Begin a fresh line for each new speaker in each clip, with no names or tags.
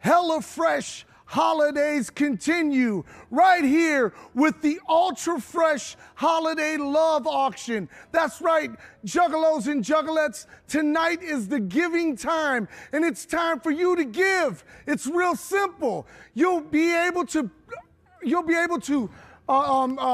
HelloFresh holidays continue right here with the Ultra Fresh Holiday Love Auction. That's right, juggalos and juggalettes, tonight is the giving time, and it's time for you to give. It's real simple. You'll be able to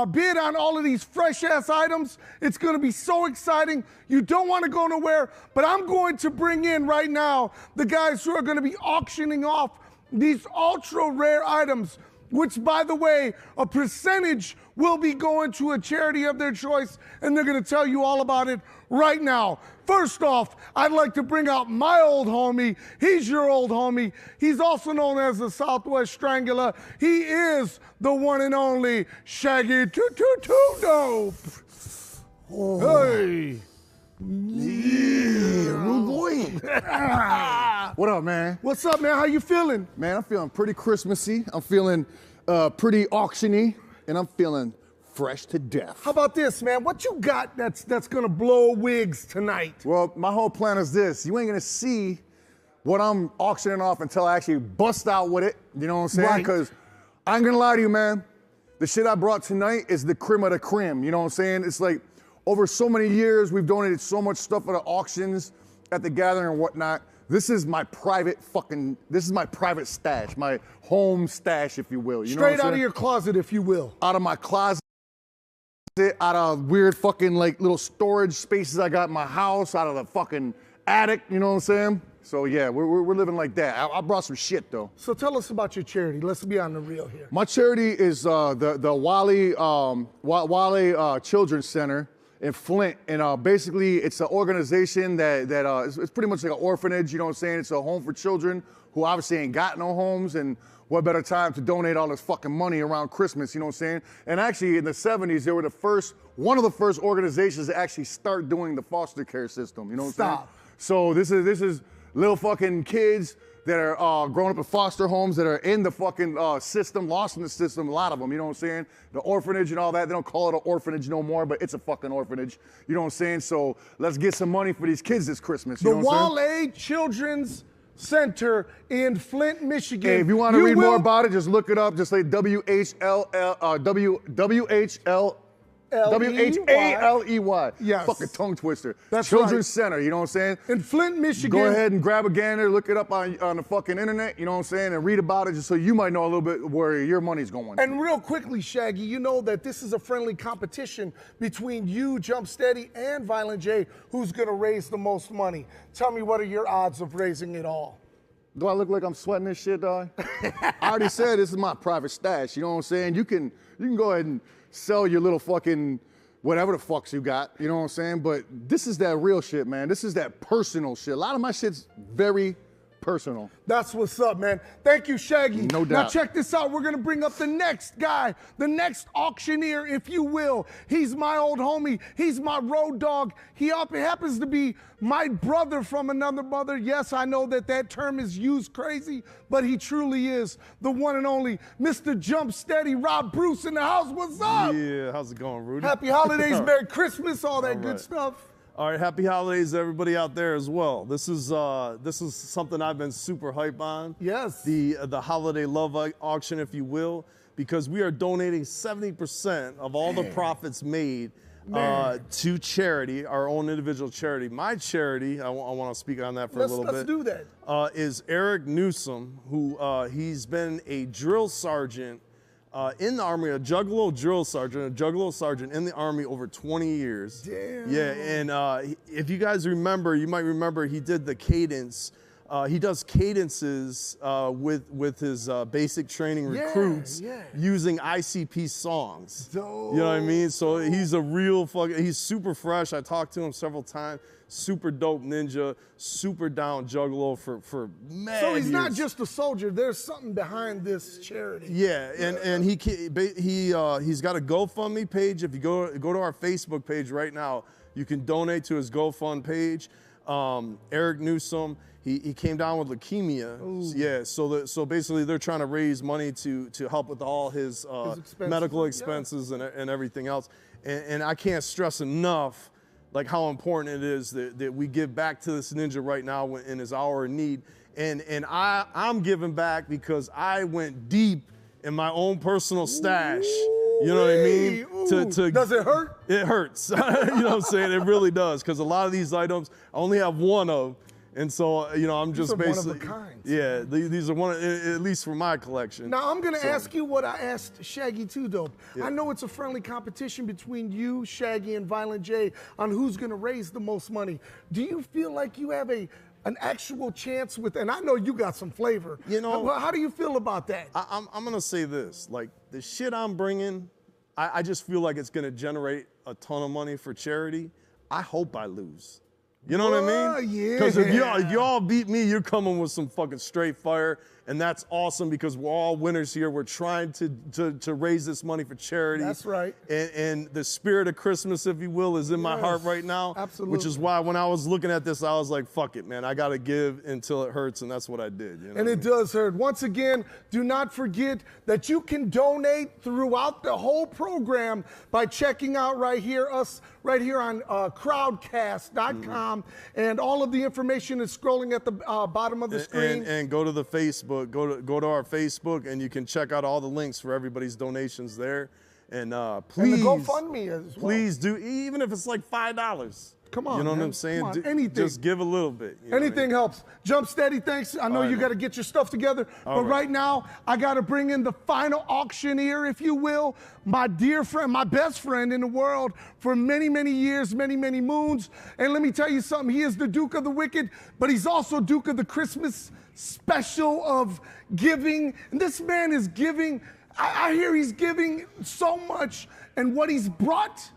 bid on all of these fresh ass items. It's going to be so exciting. You don't want to go nowhere, but I'm going to bring in right now the guys who are going to be auctioning off these ultra rare items, which, by the way, a percentage will be going to a charity of their choice, and they're going to tell you all about it right now. First off, I'd like to bring out my old homie. He's your old homie. He's also known as the Southwest Strangler. He is the one and only Shaggy Dope.
Oh.
Hey.
Yeah, rude boy. What up, man?
What's up, man? How you feeling?
Man, I'm feeling pretty Christmassy. I'm feeling pretty auctiony, and I'm feeling fresh to death.
How about this, man? What you got that's gonna blow wigs tonight?
Well, my whole plan is this. You ain't gonna see what I'm auctioning off until I actually bust out with it. You know what I'm saying?
Right.
Because I ain't gonna lie to you, man. The shit I brought tonight is the creme of the creme. You know what I'm saying? It's like over so many years, we've donated so much stuff at the auctions, at the gathering and whatnot. This is my private stash, my home stash, if you will. You know what I'm
Straight out of
saying?
your closet, if you will.
Out of my closet, out of weird fucking like little storage spaces I got in my house, out of the fucking attic, you know what I'm saying? So yeah, we're living like that. I brought some shit though.
So tell us about your charity. Let's be on the real here.
My charity is the Wally Children's Center in Flint, and basically it's an organization that it's pretty much like an orphanage, you know what I'm saying? It's a home for children who obviously ain't got no homes, and what better time to donate all this fucking money around Christmas, you know what I'm saying? And actually in the 70s, they were one of the first organizations to actually start doing the foster care system, you know what I'm saying? So this is little fucking kids that are growing up in foster homes that are in the fucking system, lost in the system, a lot of them, you know what I'm saying? The orphanage and all that, they don't call it an orphanage no more, but it's a fucking orphanage, you know what I'm saying? So let's get some money for these kids this Christmas, you know what I'm saying?
Wale Children's Center in Flint, Michigan.
Hey, if you want to read more about it, just look it up, just say WHALEY.
Yes.
Fucking tongue twister.
That's
Children's
right.
Center, you know what I'm saying?
In Flint, Michigan.
Go ahead and grab a gander, look it up on the fucking internet, you know what I'm saying, and read about it just so you might know a little bit where your money's going.
And real quickly, Shaggy, you know that this is a friendly competition between you, Jump Steady, and Violent J, who's gonna raise the most money. Tell me, what are your odds of raising it all?
Do I look like I'm sweating this shit, dog? I already said this is my private stash, you know what I'm saying? You can go ahead and sell your little fucking whatever the fucks you got, you know what I'm saying? But this is that real shit, man. This is that personal shit. A lot of my shit's very personal.
That's what's up, man. Thank you, Shaggy.
No doubt.
Now check this out. We're gonna bring up the next guy, the next auctioneer, if you will. He's my old homie. He's my road dog. He happens to be my brother from another mother. Yes, I know that term is used crazy, but he truly is the one and only Mr. Jump Steady, Rob Bruce in the house. What's up?
Yeah, how's it going, Rudy?
Happy holidays, Merry Christmas, all that good stuff.
All right, happy holidays to everybody out there as well. This is something I've been super hype on.
Yes.
The holiday love auction, if you will, because we are donating 70% of all the profits made to charity, our own individual charity. My charity, I want to speak on that for a little bit.
Let's do that.
Is Eric Newsom, who he's been a drill sergeant in the Army, a juggalo drill sergeant in the Army over 20 years.
Damn.
Yeah, and if you guys remember, you might remember he did the cadence. He does cadences with his basic training recruits using ICP songs.
Dope.
You know what I mean? So he's a real he's super fresh. I talked to him several times. Super dope ninja, super down juggalo for mad
So he's not
years.
just a soldier. There's something behind this charity.
Yeah, and he's got a GoFundMe page. If you go to our Facebook page right now, you can donate to his GoFund page. Eric Newsom, he came down with leukemia.
Ooh.
Yeah, so basically they're trying to raise money to help with all his medical expenses and everything else. And I can't stress enough like how important it is that we give back to this ninja right now in his hour of need. And I'm giving back because I went deep in my own personal stash. You know what I mean?
Ooh. Does it hurt?
It hurts. You know what I'm saying? It really does, because a lot of these items I only have one of. And so, you know, I'm just basically,
one of a kind.
Yeah, these are one, at least for my collection.
Now, I'm going to ask you what I asked Shaggy too, Dope.
Yeah.
I know it's a friendly competition between you, Shaggy, and Violent J on who's going to raise the most money. Do you feel like you have an actual chance with, and I know you got some flavor.
You know,
how do you feel about that?
I'm going to say this. Like, the shit I'm bringing, I just feel like it's going to generate a ton of money for charity. I hope I lose. You know what I mean?
Yeah.
Because if y'all beat me, you're coming with some fucking straight fire, and that's awesome because we're all winners here. We're trying to raise this money for charity.
That's right.
And the spirit of Christmas, if you will, is in my heart right now.
Absolutely.
Which is why when I was looking at this, I was like, fuck it, man. I got to give until it hurts, and that's what I did. You know
And it does hurt. Once again, do not forget that you can donate throughout the whole program by checking out us right here on crowdcast.com. And all of the information is scrolling at the bottom of the screen.
And go to the Facebook. Go to our Facebook, and you can check out all the links for everybody's donations there. And please,
and the GoFundMe as well.
Please do, even if it's like $5.
Come on,
you know
man.
what I'm saying?
Come on, anything.
Just give a little bit. You know
Anything
what I mean?
helps. Jump Steady, thanks. I know you got to get your stuff together. But right now, I got to bring in the final auctioneer, if you will, my dear friend, my best friend in the world for many, many years, many, many moons. And let me tell you something. He is the Duke of the Wicked, but he's also Duke of the Christmas special of giving. And this man is giving. I hear he's giving so much, and what he's brought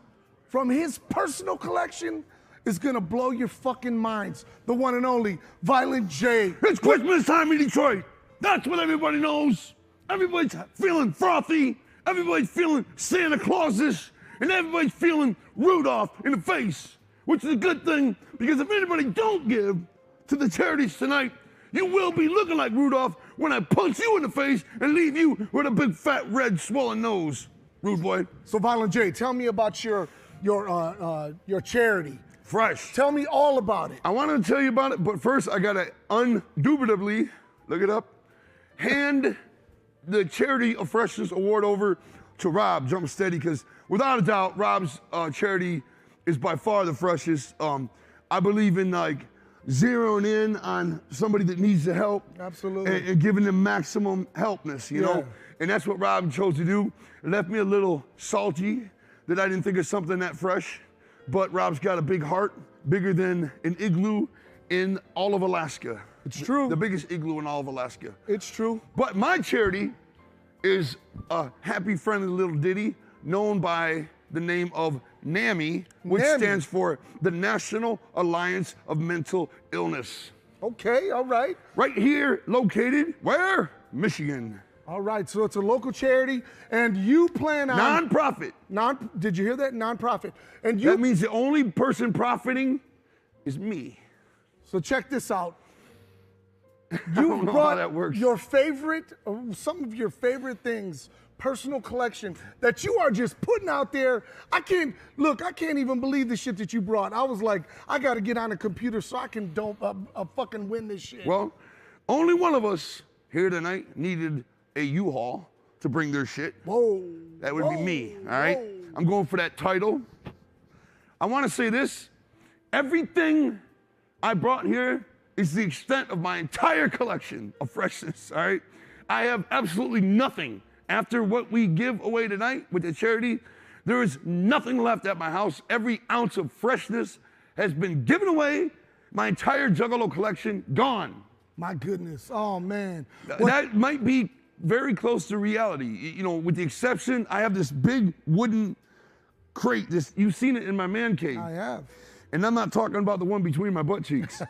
from his personal collection is gonna blow your fucking minds. The one and only Violent J.
It's Christmas time in Detroit. That's what everybody knows. Everybody's feeling frothy. Everybody's feeling Santa Claus-ish. And everybody's feeling Rudolph in the face, which is a good thing, because if anybody don't give to the charities tonight, you will be looking like Rudolph when I punch you in the face and leave you with a big fat red swollen nose. Rude boy.
So Violent J, tell me about your charity.
Fresh.
Tell me all about it.
I want to tell you about it, but first I gotta undubitably, look it up, hand the Charity of Freshness Award over to Rob Jump Steady, because without a doubt, Rob's charity is by far the freshest. I believe in like zeroing in on somebody that needs the help.
Absolutely.
And giving them maximum helpness, you know? And that's what Rob chose to do. It left me a little salty that I didn't think of something that fresh. But Rob's got a big heart, bigger than an igloo in all of Alaska.
It's true.
The biggest igloo in all of Alaska.
It's true.
But my charity is a happy, friendly little ditty known by the name of NAMI, which stands for the National Alliance of Mental Illness.
Okay, all right.
Right here, located where? Michigan.
All right, so it's a local charity, and you plan on...
Non-profit.
Did you hear that? Non-profit. And
That means the only person profiting is me.
So check this out.
I don't know how that works.
Your favorite, some of your favorite things, personal collection that you are just putting out there. I can't even believe the shit that you brought. I was like, I got to get on a computer so I can fucking win this shit.
Well, only one of us here tonight needed a U-Haul to bring their shit.
Whoa.
That would be me, all right?
Whoa.
I'm going for that title. I want to say this. Everything I brought here is the extent of my entire collection of freshness, all right? I have absolutely nothing. After what we give away tonight with the charity, there is nothing left at my house. Every ounce of freshness has been given away. My entire Juggalo collection, gone.
My goodness. Oh, man.
That might be very close to reality. You know, with the exception, I have this big wooden crate. You've seen it in my man cave.
I have.
And I'm not talking about the one between my butt cheeks.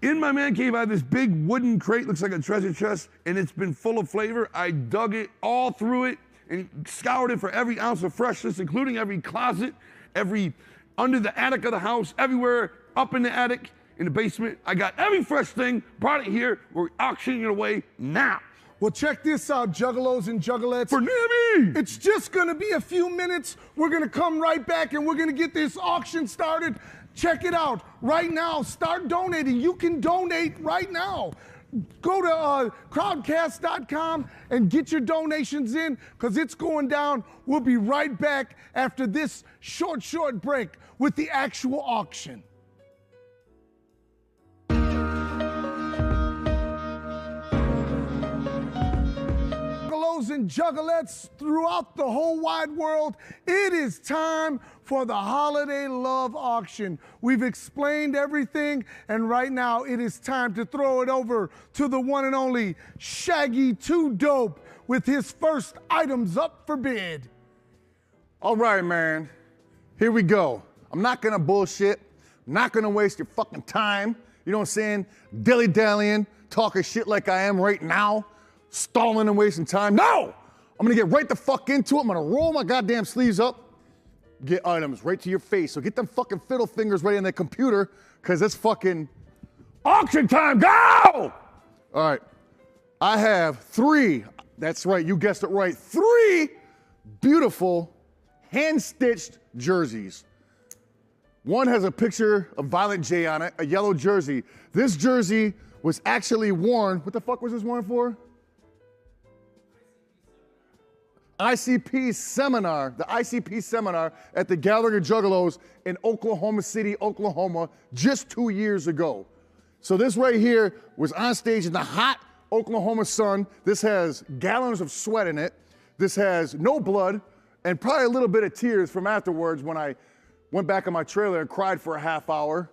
In my man cave, I have this big wooden crate, looks like a treasure chest, and it's been full of flavor. I dug it all through it and scoured it for every ounce of freshness, including every closet, every under the attic of the house, everywhere, up in the attic, in the basement. I got every fresh thing, brought it here. We're auctioning it away now.
Well, check this out, Juggalos and Juggalettes.
For NAMI!
It's just gonna be a few minutes. We're gonna come right back and we're gonna get this auction started. Check it out right now. Start donating. You can donate right now. Go to crowdcast.com and get your donations in because it's going down. We'll be right back after this short break with the actual auction. Juggalos and juggalettes throughout the whole wide world, it is time for the Holiday Love Auction. We've explained everything, and right now it is time to throw it over to the one and only Shaggy 2 Dope with his first items up for bid.
All right, man. Here we go. I'm not gonna bullshit. I'm not gonna waste your fucking time. You know what I'm saying? Dilly-dallying, talking shit like I am right now. Stalling and wasting time. No! I'm gonna get right the fuck into it. I'm gonna roll my goddamn sleeves up, get items right to your face. So get them fucking fiddle fingers ready on that computer, because it's fucking auction time. Go! All right. I have 3, that's right, you guessed it right, 3 beautiful hand-stitched jerseys. One has a picture of Violent J on it, a yellow jersey. This jersey was actually worn, what the fuck was this worn for? ICP seminar, the ICP seminar at the Gathering of Juggalos in Oklahoma City, Oklahoma, just 2 years ago. So this right here was on stage in the hot Oklahoma sun. This has gallons of sweat in it. This has no blood and probably a little bit of tears from afterwards when I went back in my trailer and cried for a half hour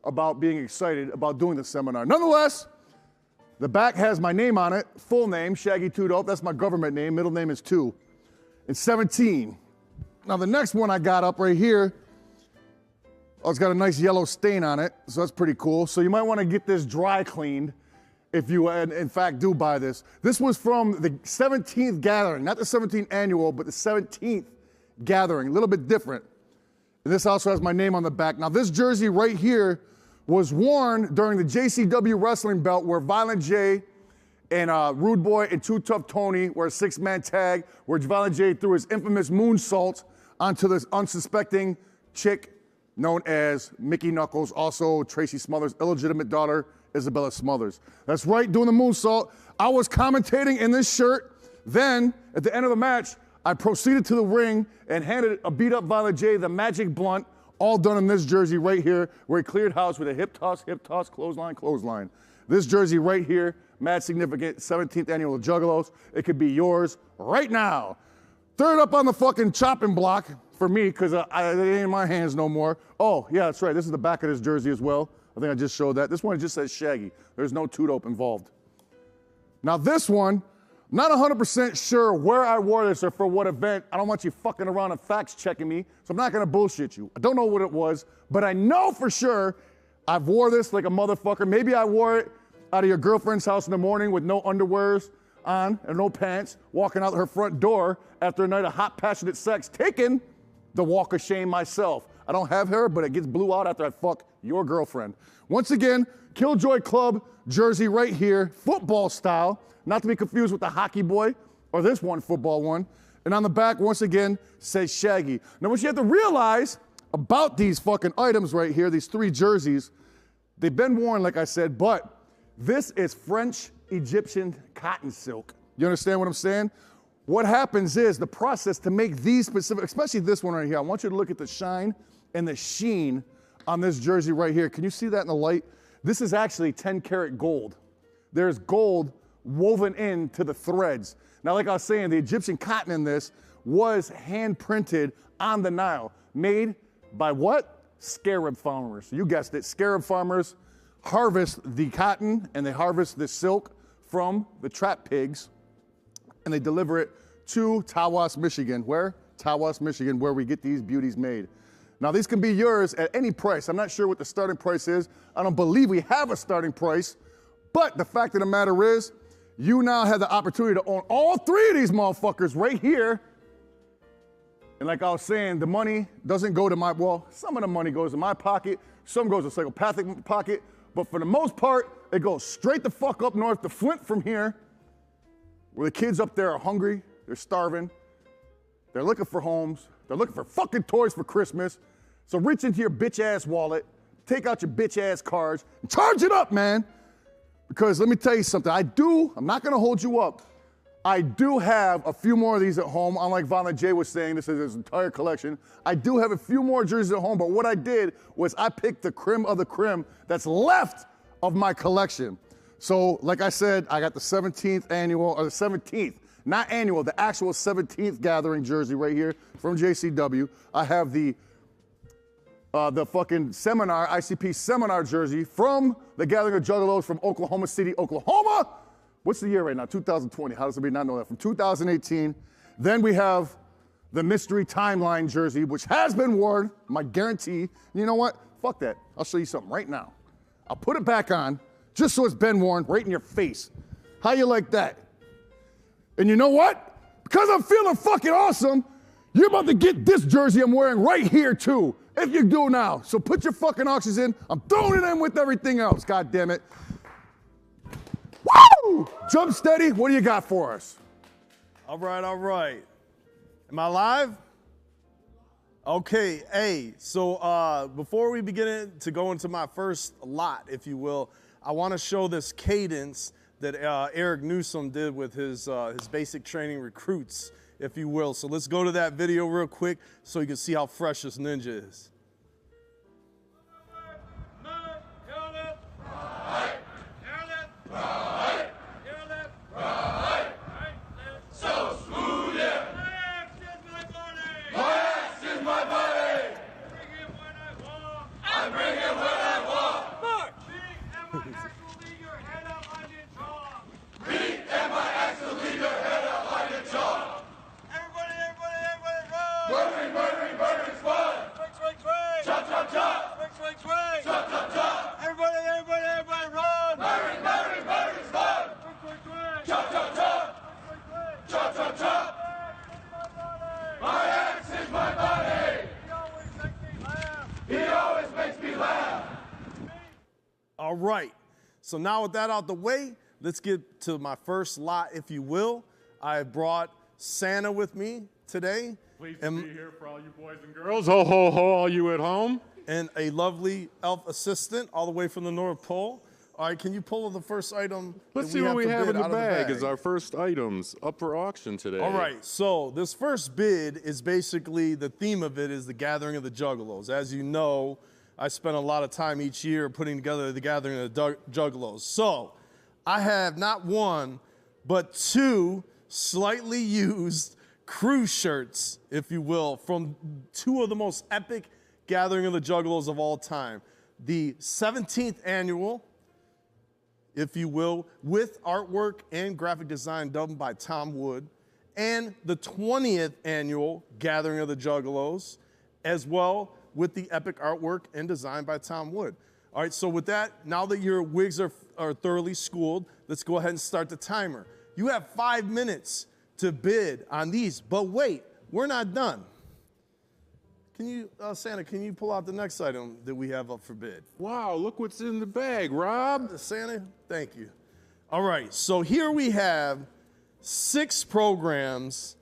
about being excited about doing the seminar. Nonetheless, the back has my name on it, full name, Shaggy 2 Dope. That's my government name, middle name is 2. And 17. Now the next one I got up right here, oh, it's got a nice yellow stain on it, so that's pretty cool. So you might want to get this dry cleaned if you in fact do buy this. This was from the 17th gathering, not the 17th annual, but the 17th gathering, a little bit different. And this also has my name on the back. Now this jersey right here was worn during the JCW wrestling belt where Violent J and Rude Boy and Too Tough Tony were a 6-man tag where Violent J threw his infamous moonsault onto this unsuspecting chick known as Mickey Knuckles, also Tracy Smothers' illegitimate daughter, Isabella Smothers. That's right, doing the moonsault. I was commentating in this shirt. Then, at the end of the match, I proceeded to the ring and handed a beat-up Violent J the magic blunt, all done in this jersey right here, where he cleared house with a hip toss, clothesline, clothesline. This jersey right here, mad significant, 17th annual Juggalos. It could be yours right now. Third up on the fucking chopping block for me, because it ain't in my hands no more. Oh, yeah, that's right. This is the back of this jersey as well. I think I just showed that. This one just says Shaggy. There's no 2 Dope involved. Now this one, not 100% sure where I wore this or for what event. I don't want you fucking around and facts checking me, so I'm not gonna bullshit you. I don't know what it was, but I know for sure I've wore this like a motherfucker. Maybe I wore it out of your girlfriend's house in the morning with no underwears on and no pants, walking out her front door after a night of hot, passionate sex, taking the walk of shame myself. I don't have hair, but it gets blew out after I fuck your girlfriend. Once again, Killjoy Club jersey right here, football style, not to be confused with the hockey boy or this one, football one. And on the back, once again, says Shaggy. Now what you have to realize about these fucking items right here, these 3 jerseys, they've been worn, like I said, but this is French Egyptian cotton silk. You understand what I'm saying? What happens is the process to make these specific, especially this one right here, I want you to look at the shine and the sheen on this jersey right here. Can you see that in the light? This is actually 10 karat gold. There's gold woven into the threads. Now, like I was saying, the Egyptian cotton in this was hand printed on the Nile, made by what? Scarab farmers. You guessed it, scarab farmers harvest the cotton and they harvest the silk from the trap pigs and they deliver it to Tawas, Michigan. Where? Tawas, Michigan, where we get these beauties made. Now these can be yours at any price. I'm not sure what the starting price is. I don't believe we have a starting price, but the fact of the matter is, you now have the opportunity to own all 3 of these motherfuckers right here. And like I was saying, the money doesn't go to my, well, some of the money goes to my pocket, some goes to psychopathic pocket, but for the most part, it goes straight the fuck up north to Flint from here, where the kids up there are hungry, they're starving, they're looking for homes, they're looking for fucking toys for Christmas. So reach into your bitch ass wallet, take out your bitch ass cards, and charge it up, man. Because let me tell you something, I'm not gonna hold you up. I do have a few more of these at home, unlike Violent J was saying, this is his entire collection. I do have a few more jerseys at home, but what I did was I picked the creme of the creme that's left of my collection. So, like I said, I got the 17th annual, or the 17th, not annual, the actual 17th gathering jersey right here from JCW. I have the fucking seminar, ICP seminar jersey from the Gathering of Juggalos from Oklahoma City, Oklahoma. What's the year right now? 2020. How does somebody not know that? From 2018. Then we have the Mystery Timeline jersey, which has been worn, my guarantee. You know what? Fuck that. I'll show you something right now. I'll put it back on, just so it's been worn right in your face. How you like that? And you know what? Because I'm feeling fucking awesome, you're about to get this jersey I'm wearing right here too, if you do now. So put your fucking auctions in. I'm throwing it in with everything else, God damn it. Woo! Jump steady, what do you got for us?
All right. Am I live? Okay, hey, so before we begin to go into my first lot, if you will, I want to show this cadence that Eric Newsom did with his basic training recruits, if you will. So let's go to that video real quick so you can see how fresh this ninja is. All right, so now with that out the way, let's get to my first lot, if you will. I brought Santa with me today.
Pleased to be here for all you boys and girls. Ho, ho, ho, all you at home.
And a lovely elf assistant all the way from the North Pole. All right, can you pull the first item?
Let's see what we have in the bag.
Is
our first items up for auction today.
All right, so this first bid is basically, the theme of it is the Gathering of the Juggalos. As you know, I spend a lot of time each year putting together the Gathering of the Juggalos. So I have not one, but two slightly used crew shirts, if you will, from two of the most epic Gathering of the Juggalos of all time. The 17th annual, if you will, with artwork and graphic design done by Tom Wood, and the 20th annual Gathering of the Juggalos, as well with the epic artwork and design by Tom Wood. All right, so with that, now that your wigs are thoroughly schooled, let's go ahead and start the timer. You have 5 minutes to bid on these, but wait, we're not done. Can you, Santa, can you pull out the next item that we have up for bid?
Wow, look what's in the bag, Rob.
Santa, thank you. All right, so here we have 5 programs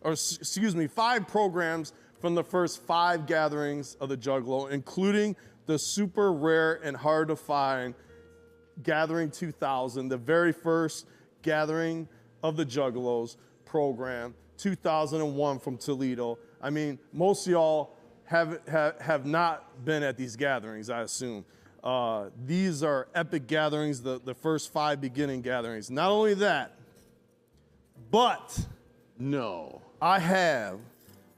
from the first 5 gatherings of the Juggalo, including the super rare and hard to find Gathering 2000, the very first Gathering of the Juggalos program, 2001 from Toledo. I mean, most of y'all have not been at these gatherings, I assume. These are epic gatherings, the first 5 beginning gatherings. Not only that, but
no,
I have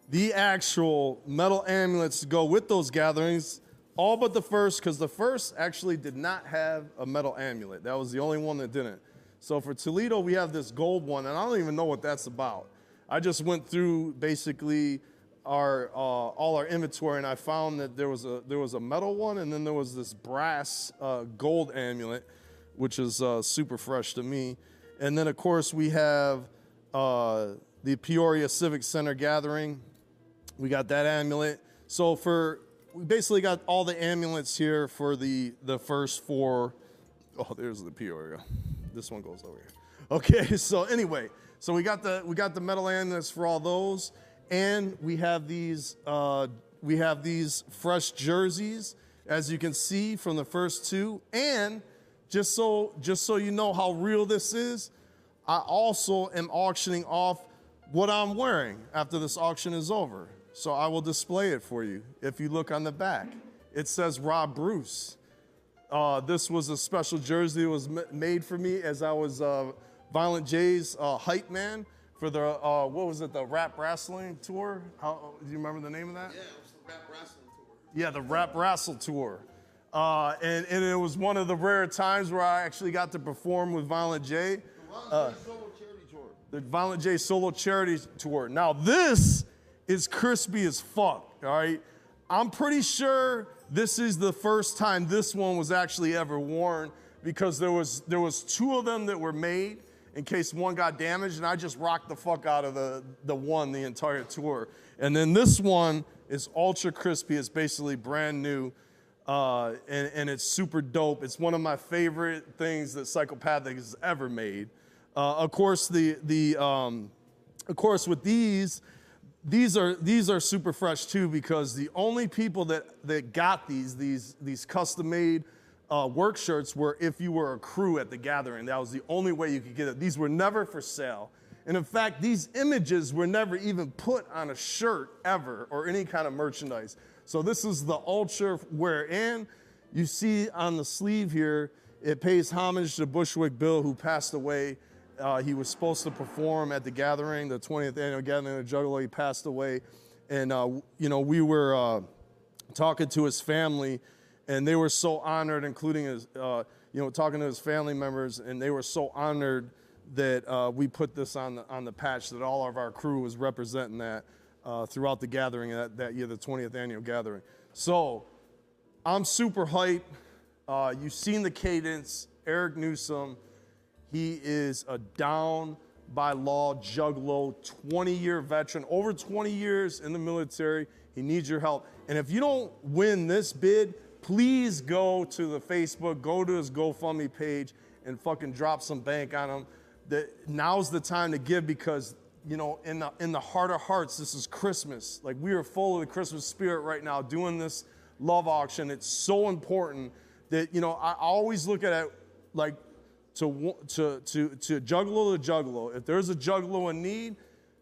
the actual metal amulets to go with those gatherings, all but the first, because the first actually did not have a metal amulet. That was the only one that didn't. So for Toledo, we have this gold one, and I don't even know what that's about. I just went through basically all our inventory, and I found that there was a metal one, and then there was this brass gold amulet, which is super fresh to me. And then of course we have the Peoria Civic Center Gathering. We got that amulet. So we basically got all the amulets here for the first 4. Oh, there's the Peoria. This one goes over here. Okay, so anyway, so we got the metal amulets for all those, and we have these we have these fresh jerseys, as you can see from the first two. And just so you know how real this is, I also am auctioning off what I'm wearing after this auction is over. So I will display it for you. If you look on the back, it says Rob Bruce. This was a special jersey that was made for me as I was Violent J's hype man for the, what was it, the Rap Wrestling Tour? Do you remember the name of that?
Yeah, it was the Rap Wrestling Tour.
Yeah, the Rap Wrestle Tour. And it was one of the rare times where I actually got to perform with Violent J. The Violent J Solo Charity Tour. Now this is crispy as fuck, all right? I'm pretty sure this is the first time this one was actually ever worn because there was two of them that were made in case one got damaged, and I just rocked the fuck out of the one the entire tour. And then this one is ultra crispy. It's basically brand new, and it's super dope. It's one of my favorite things that Psychopathic has ever made. Of course, of course, with these are super fresh too because the only people that got these custom-made work shirts were if you were a crew at the gathering. That was the only way you could get it. These were never for sale. And in fact, these images were never even put on a shirt ever or any kind of merchandise. So this is the ultra wear. And you see on the sleeve here, it pays homage to Bushwick Bill, who passed away. He was supposed to perform at the gathering, the 20th annual gathering of Juggalo. He passed away. And, we were talking to his family, and they were so honored, including his, talking to his family members, and they were so honored that we put this on the patch, that all of our crew was representing that throughout the gathering that year, the 20th annual gathering. So I'm super hyped. You've seen the cadence. Eric Newsom. He is a down-by-law Juggalo, 20-year veteran, over 20 years in the military. He needs your help. And if you don't win this bid, please go to the Facebook, go to his GoFundMe page, and fucking drop some bank on him. Now's the time to give because, in the heart of hearts, this is Christmas. Like, we are full of the Christmas spirit right now doing this love auction. It's so important that, I always look at it like, to Juggalo to Juggalo. If there's a Juggalo in need,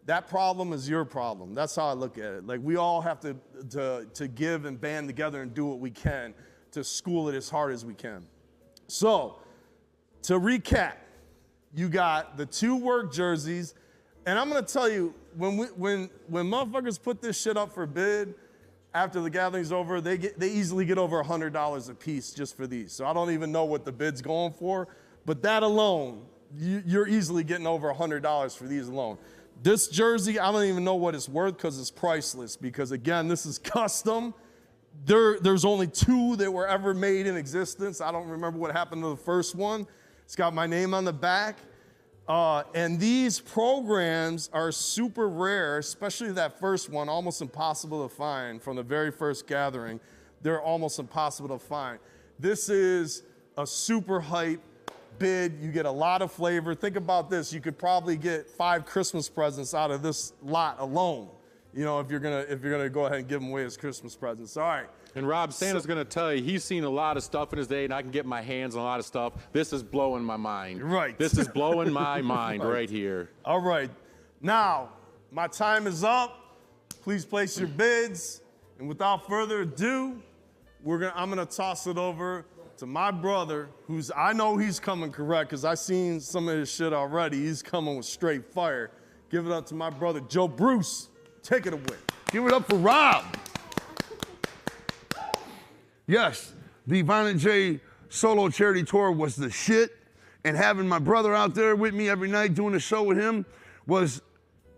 that problem is your problem. That's how I look at it. Like, we all have to give and band together and do what we can to school it as hard as we can. So, to recap, you got the two work jerseys, and I'm gonna tell you, when motherfuckers put this shit up for bid after the gathering's over, they easily get over $100 a piece just for these. So I don't even know what the bid's going for. But that alone, you're easily getting over $100 for these alone. This jersey, I don't even know what it's worth because it's priceless. Because again, this is custom. There's only two that were ever made in existence. I don't remember what happened to the first one. It's got my name on the back. And these programs are super rare, especially that first one, almost impossible to find from the very first gathering. They're almost impossible to find. This is a super hype bid. You get a lot of flavor. Think about this. You could probably get 5 Christmas presents out of this lot alone. If you're gonna go ahead and give them away as Christmas presents. All right.
And Rob, Santa's gonna tell you he's seen a lot of stuff in his day, and I can get my hands on a lot of stuff. This is blowing my mind.
Right.
This is blowing my mind right here.
All right. Now, my time is up. Please place your bids. And without further ado, I'm gonna toss it over to my brother, I know he's coming correct because I've seen some of his shit already. He's coming with straight fire. Give it up to my brother, Joe Bruce. Take it away.
Give it up for Rob. Yes, the Violent J Solo Charity Tour was the shit, and having my brother out there with me every night doing a show with him was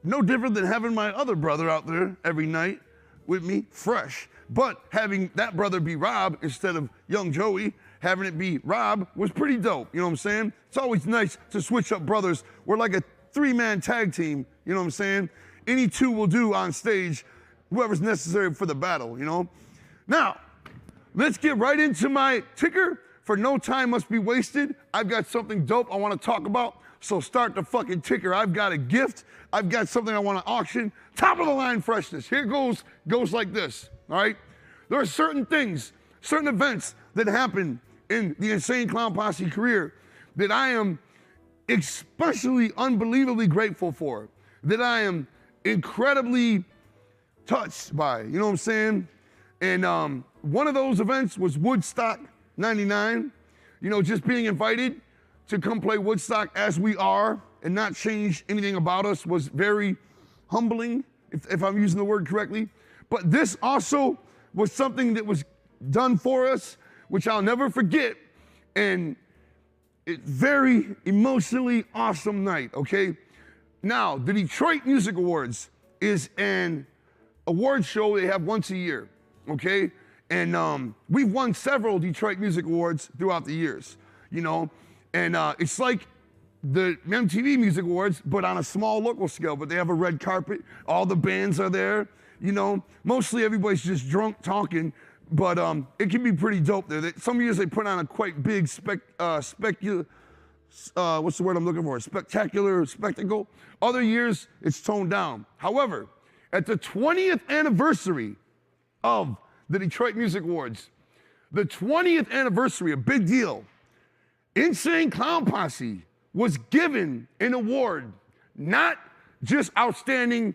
no different than having my other brother out there every night with me, fresh. But having that brother be Rob instead of young Joey, having it be Rob was pretty dope, you know what I'm saying? It's always nice to switch up brothers. We're like a 3-man tag team, you know what I'm saying? Any two will do on stage, whoever's necessary for the battle, Now, let's get right into my ticker. For no time must be wasted. I've got something dope I want to talk about, so start the fucking ticker. I've got a gift. I've got something I want to auction. Top of the line freshness. Here goes like this. all right? There are certain things, certain events that happen in the Insane Clown Posse career that I am especially unbelievably grateful for, that I am incredibly touched by, you know what I'm saying? And one of those events was Woodstock 99, you know, just being invited to come play Woodstock as we are and not change anything about us was very humbling, if I'm using the word correctly. But this also was something that was done for us, which I'll never forget. And it's very emotionally awesome night, okay? Now, the Detroit Music Awards is an award show they have once a year, okay? And we've won several Detroit Music Awards throughout the years, you know? And it's like the MTV Music Awards, but on a small local scale, but they have a red carpet, all the bands are there, you know? Mostly everybody's just drunk talking, but it can be pretty dope there. Some years they put on a quite big what's the word I'm looking for? Spectacular spectacle. Other years, it's toned down. However, at the 20th anniversary of the Detroit Music Awards, the 20th anniversary, a big deal, Insane Clown Posse was given an award, not just Outstanding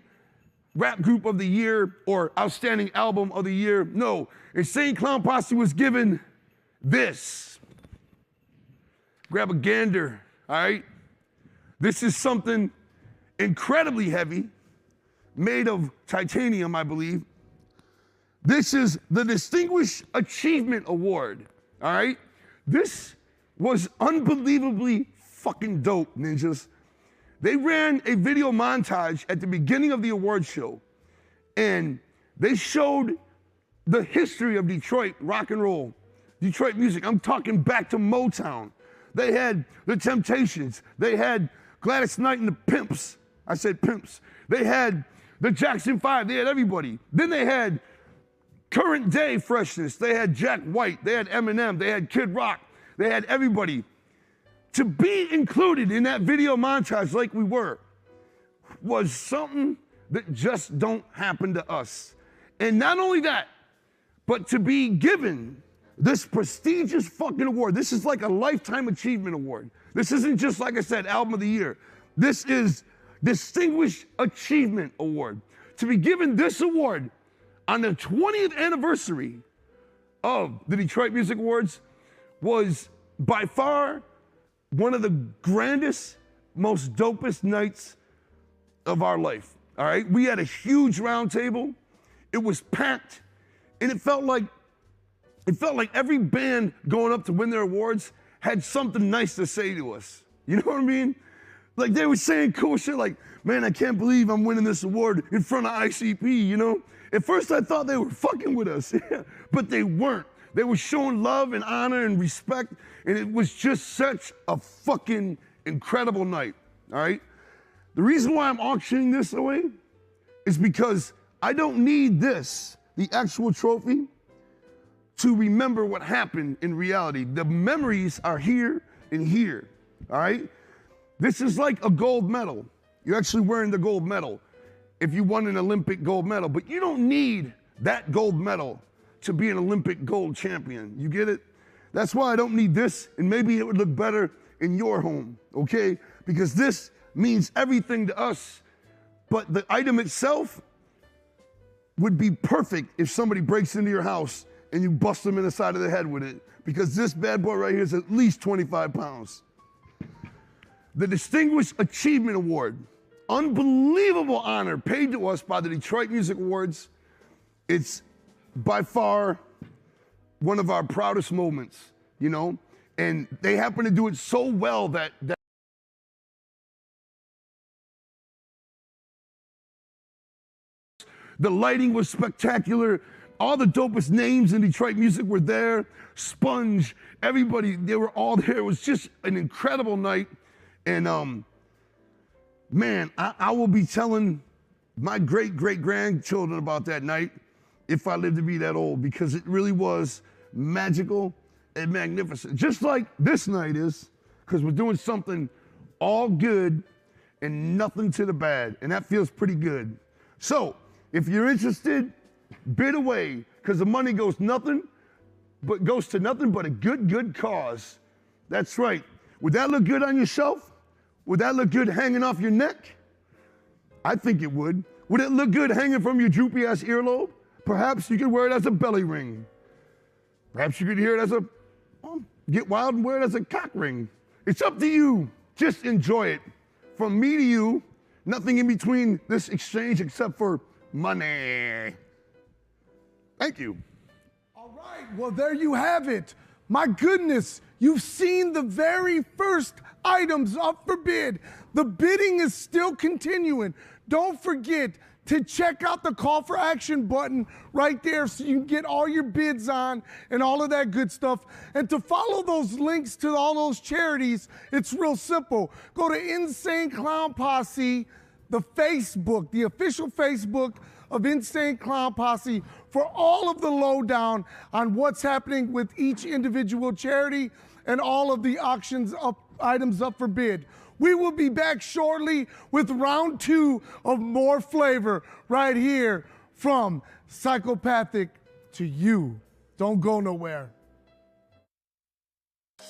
Rap Group of the Year or Outstanding Album of the Year. No, Insane Clown Posse was given this. Grab a gander, all right? This is something incredibly heavy, made of titanium, I believe. This is the Distinguished Achievement Award, all right? This was unbelievably fucking dope, ninjas. They ran a video montage at the beginning of the award show, and they showed the history of Detroit rock and roll, Detroit music. I'm talking back to Motown. They had the Temptations. They had Gladys Knight and the Pimps. I said Pimps. They had the Jackson 5. They had everybody. Then they had current day freshness. They had Jack White. They had Eminem. They had Kid Rock. They had everybody. To be included in that video montage like we were was something that just don't happen to us. And not only that, but to be given this prestigious fucking award. This is like a Lifetime Achievement Award. This isn't just, like I said, Album of the Year. This is Distinguished Achievement Award. To be given this award on the 20th anniversary of the Detroit Music Awards was by far one of the grandest, most dopest nights of our life, all right? We had a huge round table. It was packed, and it felt like every band going up to win their awards had something nice to say to us. You know what I mean? Like they were saying cool shit like, man, I can't believe I'm winning this award in front of ICP, you know? At first I thought they were fucking with us, but they weren't. They were showing love and honor and respect, and it was just such a fucking incredible night, all right? The reason why I'm auctioning this away is because I don't need this, the actual trophy, to remember what happened in reality. The memories are here and here, all right? This is like a gold medal. You're actually wearing the gold medal if you won an Olympic gold medal, but you don't need that gold medal to be an Olympic gold champion. You get it? That's why I don't need this, and maybe it would look better in your home, okay? Because this means everything to us, but the item itself would be perfect if somebody breaks into your house and you bust them in the side of the head with it, because this bad boy right here is at least 25 pounds. The Distinguished Achievement Award, unbelievable honor paid to us by the Detroit Music Awards. It's by far one of our proudest moments, you know? And they happen to do it so well that the lighting was spectacular. All the dopest names in Detroit music were there. Sponge, everybody, they were all there. It was just an incredible night. And man, I will be telling my great-great-grandchildren about that night if I live to be that old, because it really was magical and magnificent. Just like this night is, because we're doing something all good and nothing to the bad, and that feels pretty good. So, if you're interested bid away, because the money goes to nothing but a good cause. That's right. Would that look good on your shelf? Would that look good hanging off your neck? I think it would. Would it look good hanging from your droopy ass earlobe? Perhaps you could wear it as a belly ring. Perhaps you could hear it as get wild and wear it as a cock ring. It's up to you. Just enjoy it. From me to you, nothing in between this exchange except for money. Thank you.
All right, well, there you have it. My goodness, you've seen the very first items up for bid. The bidding is still continuing. Don't forget to check out the call for action button right there so you can get all your bids on and all of that good stuff. And to follow those links to all those charities, it's real simple. Go to Insane Clown Posse, the Facebook, the official Facebook of Insane Clown Posse for all of the lowdown on what's happening with each individual charity and all of the items up for bid. We will be back shortly with round 2 of More Flavor right here from Psychopathic to You. Don't go nowhere.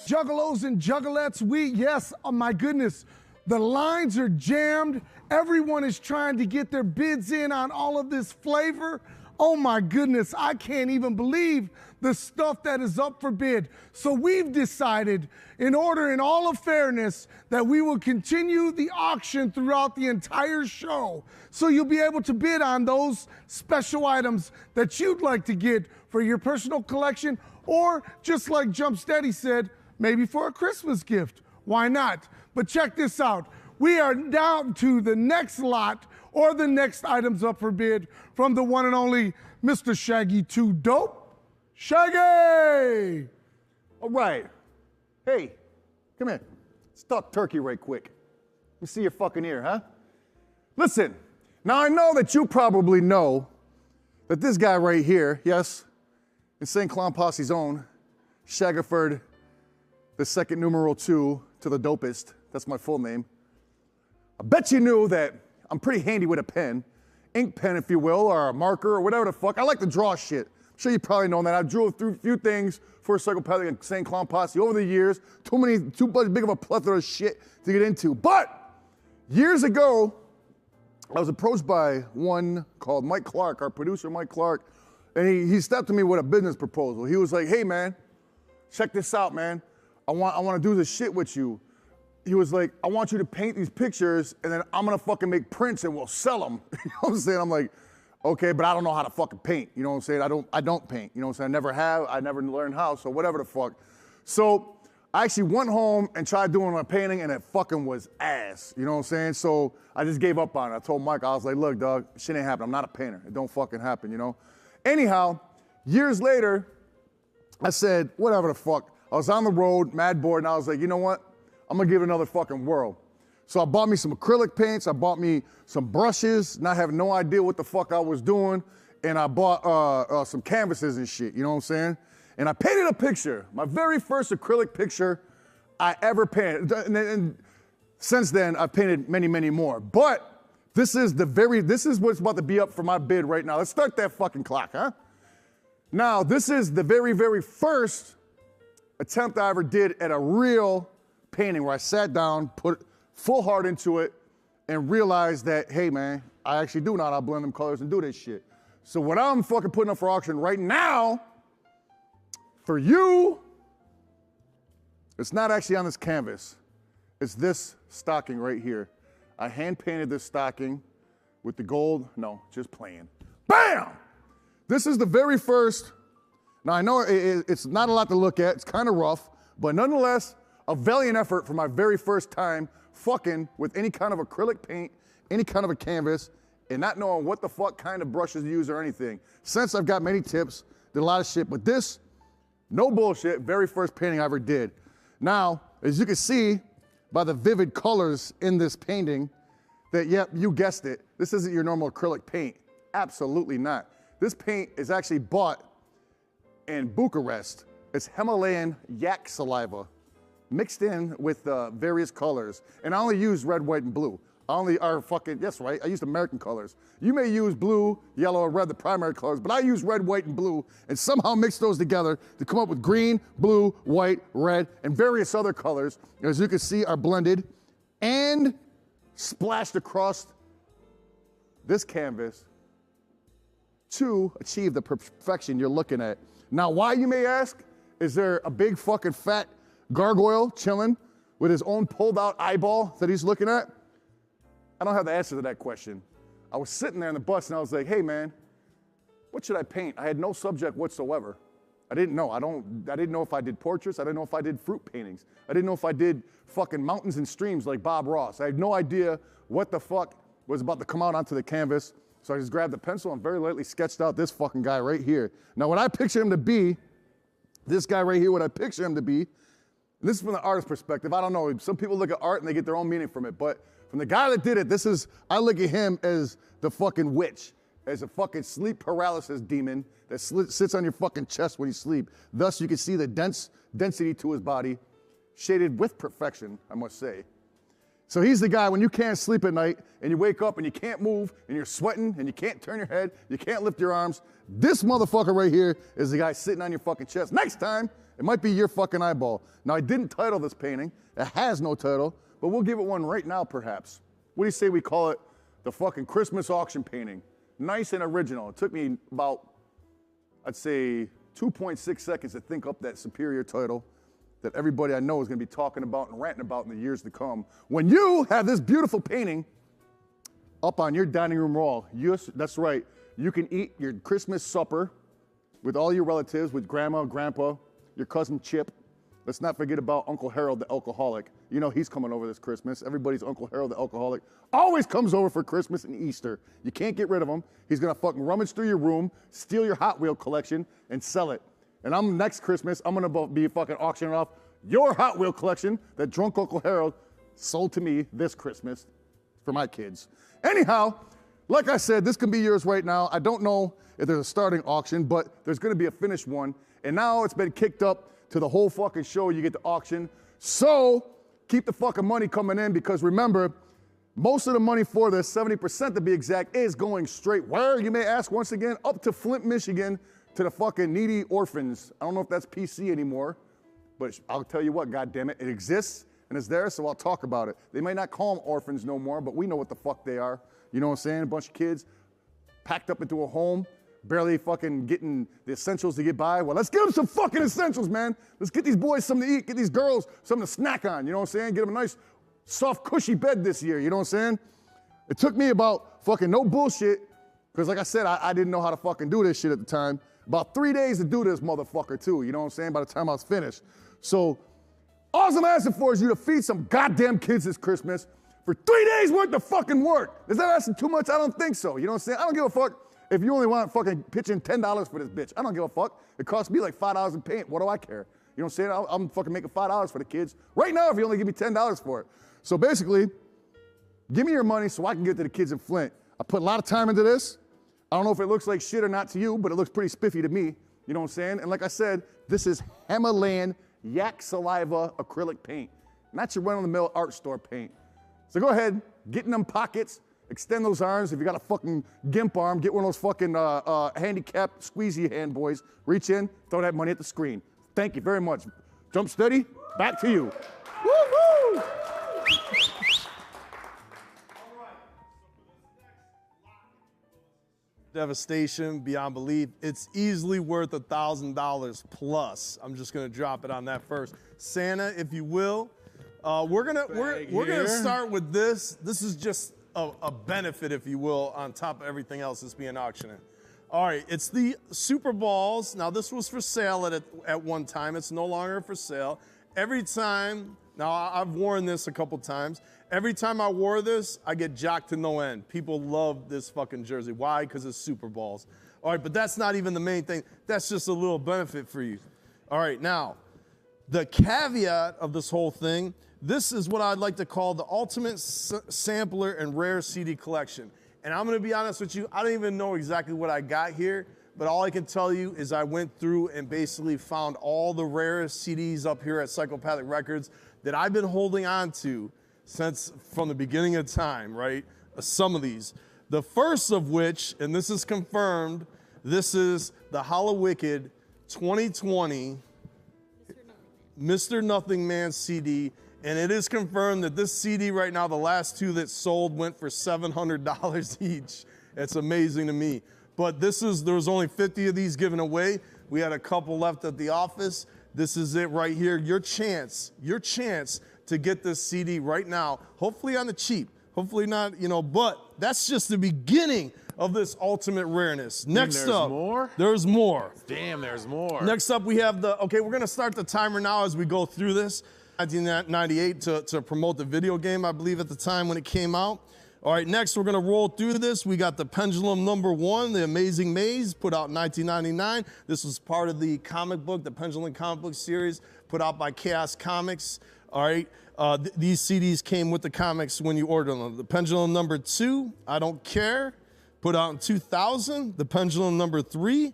Juggalos and juggalettes, oh my goodness, the lines are jammed. Everyone is trying to get their bids in on all of this flavor. Oh my goodness, I can't even believe the stuff that is up for bid. So we've decided, in all of fairness, that we will continue the auction throughout the entire show. So you'll be able to bid on those special items that you'd like to get for your personal collection, or just like Jump Steady said, maybe for a Christmas gift. Why not? But check this out. We are down to the next lot or the next items up for bid from the one and only Mr. Shaggy 2 Dope. Shaggy!
All right. Hey, come here. Let's talk turkey right quick. Let me see your fucking ear, huh? Listen, now I know that you probably know that this guy right here, yes, Insane Clown Posse's own, Shaggerford, the second numeral 2 to the dopest, that's my full name. I bet you knew that I'm pretty handy with a pen, ink pen if you will, or a marker or whatever the fuck. I like to draw shit. I'm sure you probably know that. I've drew through a few things for Psychopathic and Insane Clown Posse over the years. Too big of a plethora of shit to get into. But years ago, I was approached by one called Mike Clark, our producer Mike Clark, and he stepped to me with a business proposal. He was like, hey man, check this out, man. I want to do this shit with you. He was like, I want you to paint these pictures and then I'm gonna fucking make prints and we'll sell them. You know what I'm saying? I'm like, okay, but I don't know how to fucking paint. You know what I'm saying? I don't paint. You know what I'm saying? I never have, I never learned how, so whatever the fuck. So I actually went home and tried doing my painting and it fucking was ass. You know what I'm saying? So I just gave up on it. I told Mike, I was like, look, dog, shit ain't happening. I'm not a painter. It don't fucking happen, you know? Anyhow, years later, I said, whatever the fuck. I was on the road, mad bored, and I was like, you know what? I'm gonna give it another fucking whirl. So I bought me some acrylic paints, I bought me some brushes, not having no idea what the fuck I was doing, and I bought some canvases and shit, you know what I'm saying? And I painted a picture, my very first acrylic picture I ever painted. And since then, I've painted many, many more. But this is what's about to be up for my bid right now. Let's start that fucking clock, huh? Now, this is the very, very first attempt I ever did at a real painting where I sat down, put full heart into it, and realized that, hey man, I actually do know how to blend them colors and do this shit. So what I'm fucking putting up for auction right now, for you, it's not actually on this canvas. It's this stocking right here. I hand painted this stocking with the gold, no, just plain. Bam! This is the very first. Now I know it's not a lot to look at, it's kind of rough, but nonetheless, a valiant effort for my very first time fucking with any kind of acrylic paint, any kind of a canvas, and not knowing what the fuck kind of brushes to use or anything. Since I've got many tips, did a lot of shit, but this, no bullshit, very first painting I ever did. Now, as you can see by the vivid colors in this painting, that, yep, you guessed it, this isn't your normal acrylic paint. Absolutely not. This paint is actually bought in Bucharest. It's Himalayan yak saliva mixed in with various colors. And I only use red, white, and blue. That's right, I used American colors. You may use blue, yellow, or red, the primary colors, but I use red, white, and blue, and somehow mix those together to come up with green, blue, white, red, and various other colors, as you can see, are blended and splashed across this canvas to achieve the perfection you're looking at. Now, why, you may ask? Is there a big fucking fat gargoyle chilling with his own pulled out eyeball that he's looking at? I don't have the answer to that question. I was sitting there in the bus and I was like, hey man, what should I paint? I had no subject whatsoever. I didn't know. I didn't know if I did portraits. I didn't know if I did fruit paintings. I didn't know if I did fucking mountains and streams like Bob Ross. I had no idea what the fuck was about to come out onto the canvas. So I just grabbed a pencil and very lightly sketched out this fucking guy right here. Now what I picture him to be, this guy right here, what I picture him to be, and this is from the artist's perspective. I don't know, some people look at art and they get their own meaning from it, but from the guy that did it, I look at him as the fucking witch, as a fucking sleep paralysis demon that sits on your fucking chest when you sleep. Thus, you can see the density to his body, shaded with perfection, I must say. So he's the guy when you can't sleep at night and you wake up and you can't move and you're sweating and you can't turn your head, you can't lift your arms. This motherfucker right here is the guy sitting on your fucking chest. Next time, it might be your fucking eyeball. Now, I didn't title this painting. It has no title, but we'll give it one right now, perhaps. What do you say we call it the fucking Christmas auction painting? Nice and original. It took me about, I'd say, 2.6 seconds to think up that superior title that everybody I know is gonna be talking about and ranting about in the years to come. When you have this beautiful painting up on your dining room wall, yes, that's right, you can eat your Christmas supper with all your relatives, with grandma, grandpa, your cousin Chip. Let's not forget about Uncle Harold the alcoholic. You know he's coming over this Christmas. Everybody's Uncle Harold the alcoholic always comes over for Christmas and Easter. You can't get rid of him. He's gonna fucking rummage through your room, steal your Hot Wheel collection, and sell it. And next Christmas, I'm gonna be fucking auctioning off your Hot Wheel collection that drunk Uncle Harold sold to me this Christmas for my kids. Anyhow, like I said, this can be yours right now. I don't know if there's a starting auction, but there's gonna be a finished one. And now it's been kicked up to the whole fucking show. You get to auction. So keep the fucking money coming in, because remember, most of the money for this, 70% to be exact, is going straight where, you may ask once again, up to Flint, Michigan, to the fucking needy orphans. I don't know if that's PC anymore, but I'll tell you what, goddammit, it exists and it's there, so I'll talk about it. They might not call them orphans no more, but we know what the fuck they are. You know what I'm saying? A bunch of kids packed up into a home, barely fucking getting the essentials to get by. Well, let's give them some fucking essentials, man. Let's get these boys something to eat, get these girls something to snack on, you know what I'm saying? Get them a nice, soft, cushy bed this year, you know what I'm saying? It took me about fucking no bullshit, because like I said, I didn't know how to fucking do this shit at the time. About 3 days to do this motherfucker too, you know what I'm saying, by the time I was finished. So, all I'm asking for is you to feed some goddamn kids this Christmas for 3 days worth of fucking work. Is that asking too much? I don't think so, you know what I'm saying? I don't give a fuck if you only want fucking pitching $10 for this bitch. I don't give a fuck. It costs me like $5 in paint. What do I care? You know what I'm saying? I'm fucking making $5 for the kids right now if you only give me $10 for it. So basically, give me your money so I can get to the kids in Flint. I put a lot of time into this. I don't know if it looks like shit or not to you, but it looks pretty spiffy to me. You know what I'm saying? And like I said, this is Himalayan yak saliva acrylic paint, not your run-of-the-mill art store paint. So go ahead, get in them pockets, extend those arms. If you got a fucking gimp arm, get one of those fucking handicapped squeezy hand boys. Reach in, throw that money at the screen. Thank you very much. Jump steady, back to you. Woo-hoo!
Devastation beyond belief. It's easily worth $1,000 plus. I'm just gonna drop it on that first. Santa, if you will, we're gonna start with this. This is just a benefit, if you will, on top of everything else that's being auctioned. All right, it's the Super Balls. Now this was for sale at one time. It's no longer for sale. Every time, now I've worn this a couple times. Every time I wore this, I get jocked to no end. People love this fucking jersey. Why? Because it's Super Balls. All right, but that's not even the main thing. That's just a little benefit for you. All right, now, the caveat of this whole thing, this is what I'd like to call the ultimate sampler and rare CD collection. And I'm gonna be honest with you, I don't even know exactly what I got here, but all I can tell you is I went through and basically found all the rarest CDs up here at Psychopathic Records that I've been holding on to since from the beginning of time, right? Some of these. The first of which, and this is confirmed, this is the Hallowicked 2020 Mr. Nothing Man CD, and it is confirmed that this CD right now, the last two that sold went for $700 each. It's amazing to me. But there was only 50 of these given away. We had a couple left at the office. This is it right here. Your chance to get this CD right now, hopefully on the cheap. Hopefully not, but that's just the beginning of this ultimate rareness. Next up,
more?
There's more.
Damn, there's more.
Next up, we have we're gonna start the timer now as we go through this. 1998 to promote the video game, I believe at the time when it came out. All right, next we're gonna roll through this. We got the Pendulum #1, The Amazing Maze, put out in 1999. This was part of the comic book, the Pendulum comic book series, put out by Chaos Comics. All right, these CDs came with the comics when you ordered them. The Pendulum #2, I Don't Care, put out in 2000. The Pendulum #3,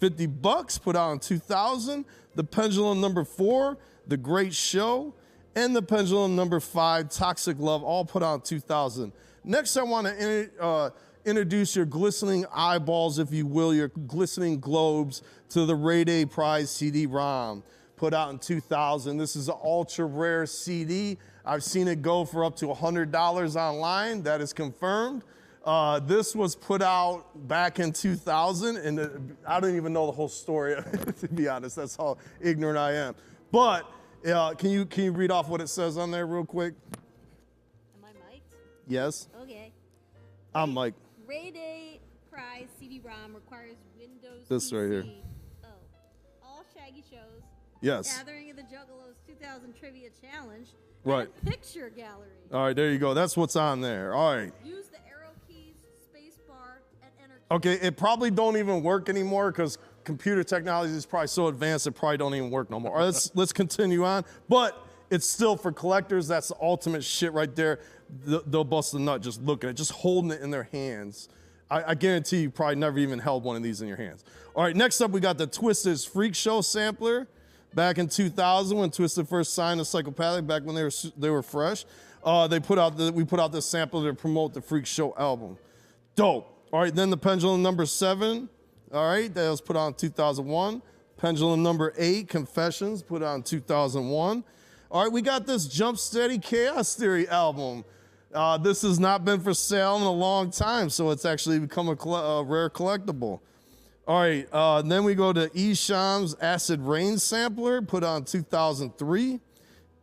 $50, put out in 2000. The Pendulum #4, The Great Show, and the Pendulum #5, Toxic Love, all put out in 2000. Next, I want to introduce your glistening eyeballs, if you will, your glistening globes, to the Raid A Prize CD-ROM, put out in 2000. This is an ultra rare CD. I've seen it go for up to $100 online. That is confirmed. This was put out back in 2000, and I don't even know the whole story, to be honest. That's how ignorant I am. But can you read off what it says on there real quick?
Am I mic'd?
Yes.
Okay.
I'm Mike.
Raid A Prize CD-ROM requires Windows
This
PC.
right here.
Oh. All Shaggy shows.
Yes.
Gathering of the Juggalos 2000 Trivia Challenge.
Right.
And a picture gallery.
All right, there you go. That's what's on there. All right.
Use the arrow keys, space bar, and enter.
Okay, it probably don't even work anymore because computer technology is probably so advanced it probably don't even work no more. All right, let's continue on. But it's still for collectors. That's the ultimate shit right there. They'll bust a nut just looking at it, just holding it in their hands. I guarantee you probably never even held one of these in your hands. All right, next up we got the Twisted's Freak Show sampler. Back in 2000 when Twisted first signed to Psychopathic, back when they were fresh, we put out this sampler to promote the Freak Show album. Dope. All right, then the Pendulum #7. All right, that was put out in 2001. Pendulum #8, Confessions, put out in 2001. All right, we got this Jump Steady Chaos Theory album. This has not been for sale in a long time, so it's actually become a rare collectible. All right, then we go to Esham's Acid Rain sampler, put out in 2003.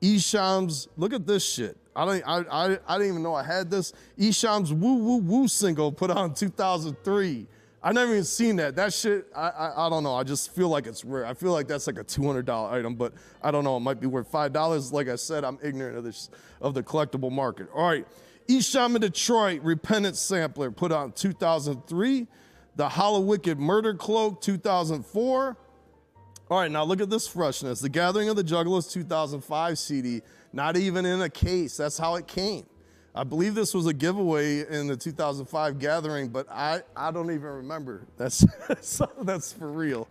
Esham's, look at this shit. I didn't even know I had this. Esham's Woo Woo Woo single, put out in 2003. I never even seen that. That shit, I don't know. I just feel like it's rare. I feel like that's like a $200 item, but I don't know. It might be worth $5. Like I said, I'm ignorant of the collectible market. All right, Esham in Detroit, Repentance sampler, put out in 2003. The Hallowicked Murder Cloak, 2004. All right, now look at this freshness. The Gathering of the Juggalos 2005 CD, not even in a case. That's how it came. I believe this was a giveaway in the 2005 Gathering, but I don't even remember. That's for real.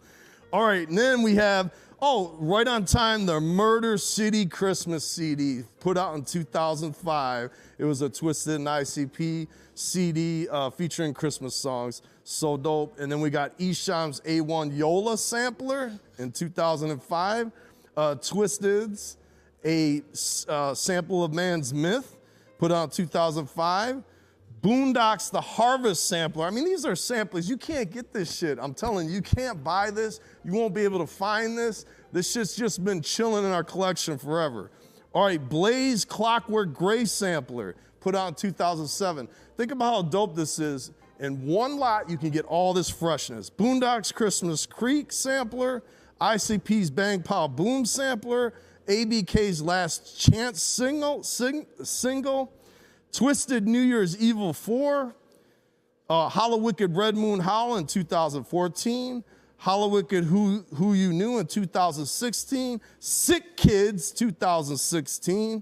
All right, and then we have, right on time, the Murder City Christmas CD, put out in 2005. It was a Twisted and ICP CD featuring Christmas songs. So dope. And then we got Esham's A1 Yola sampler in 2005. Twisted's a sample of Man's Myth, put out in 2005. Boondocks, the Harvest sampler. I mean, these are samplers. You can't get this shit. I'm telling you, you can't buy this. You won't be able to find this. This shit's just been chilling in our collection forever. All right, Blaze Clockwork Gray sampler, put out in 2007. Think about how dope this is. In one lot, you can get all this freshness. Boondocks Christmas Creek sampler, ICP's Bang Pow Boom sampler, ABK's Last Chance single, Twisted New Year's Evil 4, Hallowicked Red Moon Howl in 2014, Hallowicked Who You Knew in 2016, Sick Kids 2016,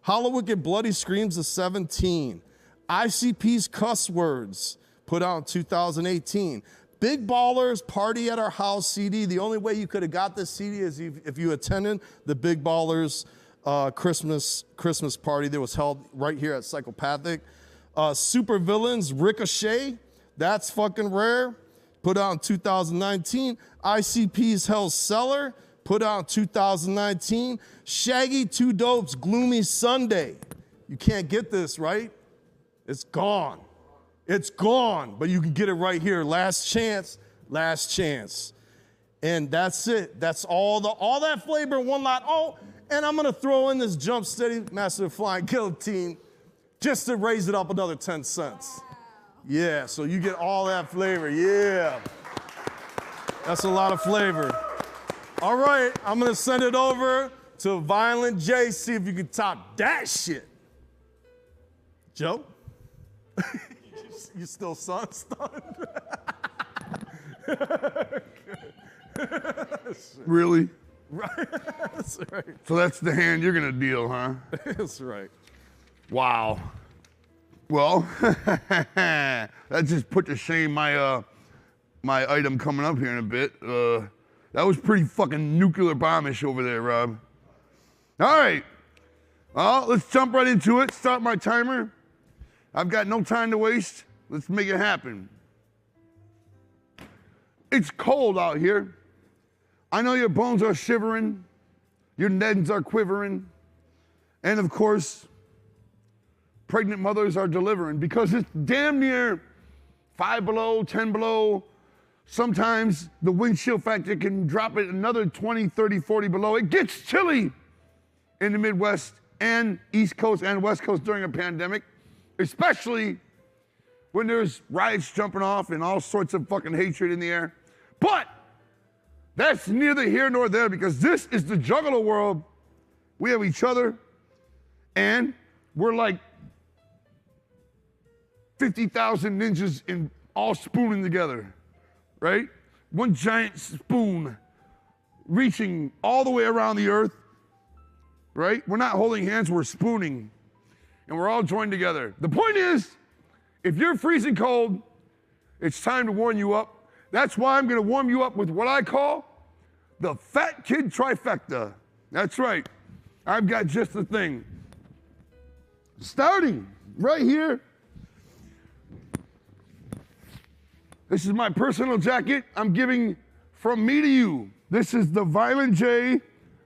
Hallowicked Bloody Screams of 17, ICP's Cuss Words, put out in 2018. Big Ballers Party at Our House CD. The only way you could have got this CD is if you attended the Big Ballers Christmas party that was held right here at Psychopathic. Super Villains, Ricochet, that's fucking rare. Put out in 2019. ICP's Hell's Cellar, put out in 2019. Shaggy 2 Dope's Gloomy Sunday. You can't get this, right? It's gone. It's gone, but you can get it right here. Last chance, last chance. And that's it. That's all that flavor in one lot. Oh, and I'm gonna throw in this Jump Steady Master of Flying Guillotine just to raise it up another 10 cents. Yeah, so you get all that flavor, yeah. That's a lot of flavor. All right, I'm gonna send it over to Violent J, see if you can top that shit. Joe? You still stunned?
Really?
Right, that's right.
So that's the hand you're gonna deal, huh?
That's right.
Wow. Well, that just put to shame my my item coming up here in a bit. That was pretty fucking nuclear bombish over there, Rob. All right. Well, let's jump right into it. Start my timer. I've got no time to waste. Let's make it happen. It's cold out here. I know your bones are shivering, your neds are quivering, and of course, pregnant mothers are delivering because it's damn near 5 below, 10 below. Sometimes the wind chill factor can drop it another 20, 30, 40 below. It gets chilly in the Midwest and East Coast and West Coast during a pandemic, especially when there's riots jumping off and all sorts of fucking hatred in the air. But that's neither here nor there because this is the Juggalo world. We have each other and we're like 50,000 ninjas in all spooning together, right? One giant spoon reaching all the way around the earth, right? We're not holding hands, we're spooning and we're all joined together. The point is, if you're freezing cold, it's time to warm you up. That's why I'm gonna warm you up with what I call the Fat Kid Trifecta. That's right, I've got just the thing. Starting right here, this is my personal jacket I'm giving from me to you. This is the Violent J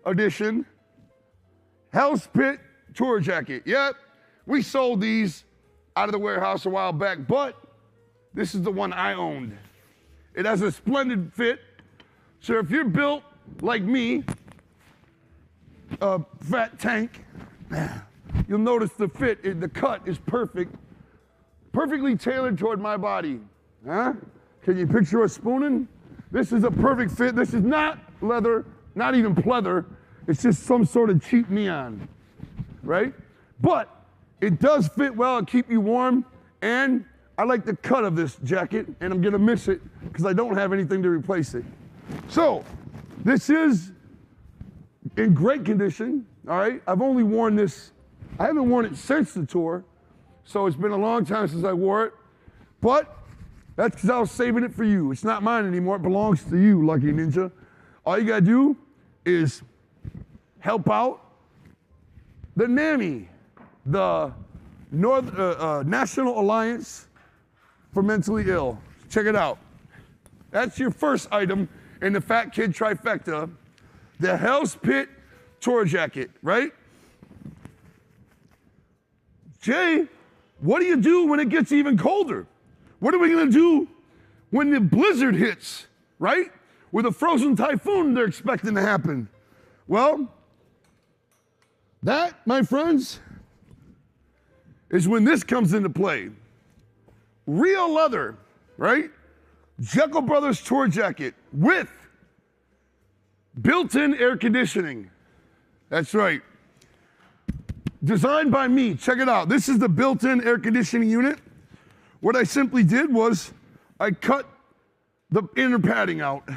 edition Hell's Pit tour jacket. Yep, we sold these out of the warehouse a while back, but this is the one I owned. It has a splendid fit. So if you're built like me, a fat tank, you'll notice the fit, the cut is perfect, perfectly tailored toward my body. Huh? Can you picture us spooning? This is a perfect fit. This is not leather, not even pleather. It's just some sort of cheap neon, right? But it does fit well and keep you warm, and I like the cut of this jacket, and I'm gonna miss it because I don't have anything to replace it. So, this is in great condition, all right? I've only worn this, I haven't worn it since the tour, so it's been a long time since I wore it, but that's because I was saving it for you. It's not mine anymore, it belongs to you, Lucky Ninja. All you gotta do is help out the NAMI, the National Alliance for Mentally Ill. Check it out. That's your first item in the Fat Kid Trifecta, the Hell's Pit tour jacket, right? Jay, what do you do when it gets even colder? What are we gonna do when the blizzard hits, right? With a frozen typhoon they're expecting to happen. Well, that, my friends, is when this comes into play. Real leather, right? Jekyll Brothers tour jacket with built-in air conditioning. That's right. Designed by me, check it out. This is the built-in air conditioning unit. What I simply did was I cut the inner padding out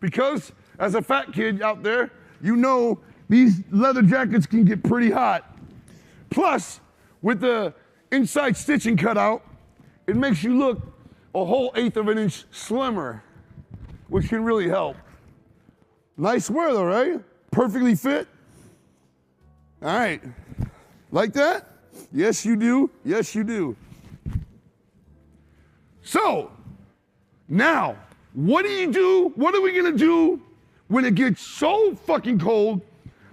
because as a fat kid out there, you know these leather jackets can get pretty hot. Plus, with the inside stitching cut out, it makes you look a whole 1/8 of an inch slimmer, which can really help. Nice wear though, right? Perfectly fit. All right. Like that? Yes, you do. Yes, you do. So, now, what do you do? What are we going to do when it gets so fucking cold?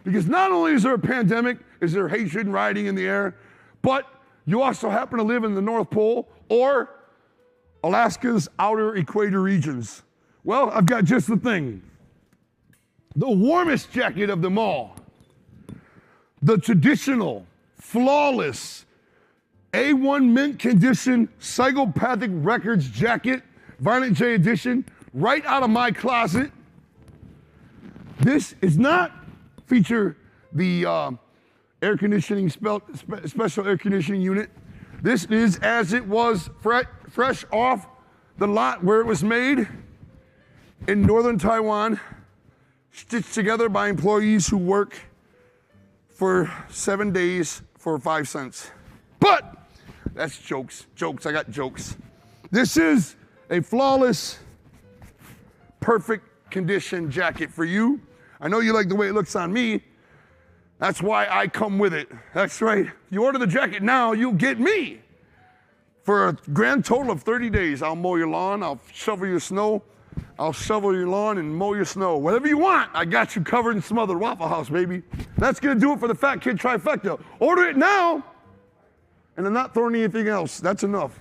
Because not only is there a pandemic, is there hatred and rioting in the air, but you also happen to live in the North Pole or Alaska's outer equator regions. Well, I've got just the thing. The warmest jacket of them all. The traditional, flawless, A1 mint condition Psychopathic Records jacket, Violent J edition, right out of my closet. This is not feature the air conditioning, special air conditioning unit. This is as it was fresh off the lot where it was made in northern Taiwan, stitched together by employees who work for 7 days for 5 cents. But that's jokes, I got jokes. This is a flawless, perfect condition jacket for you. I know you like the way it looks on me. That's why I come with it. That's right. If you order the jacket now, you'll get me. For a grand total of 30 days, I'll mow your lawn, I'll shovel your snow, I'll shovel your lawn and mow your snow. Whatever you want, I got you covered and smothered. Waffle House, baby. That's gonna do it for the Fat Kid Trifecta. Order it now, and I'm not throwing anything else. That's enough.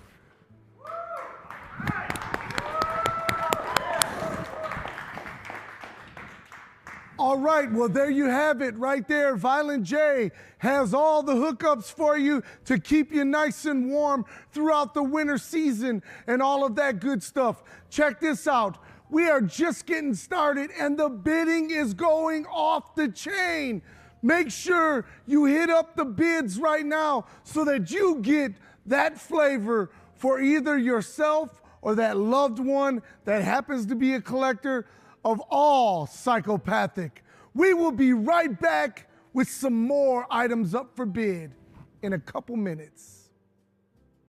All right, well, there you have it right there. Violent J has all the hookups for you to keep you nice and warm throughout the winter season and all of that good stuff. Check this out. We are just getting started and the bidding is going off the chain. Make sure you hit up the bids right now so that you get that flavor for either yourself or that loved one that happens to be a collector of all Psychopathic. We will be right back with some more items up for bid in a couple minutes.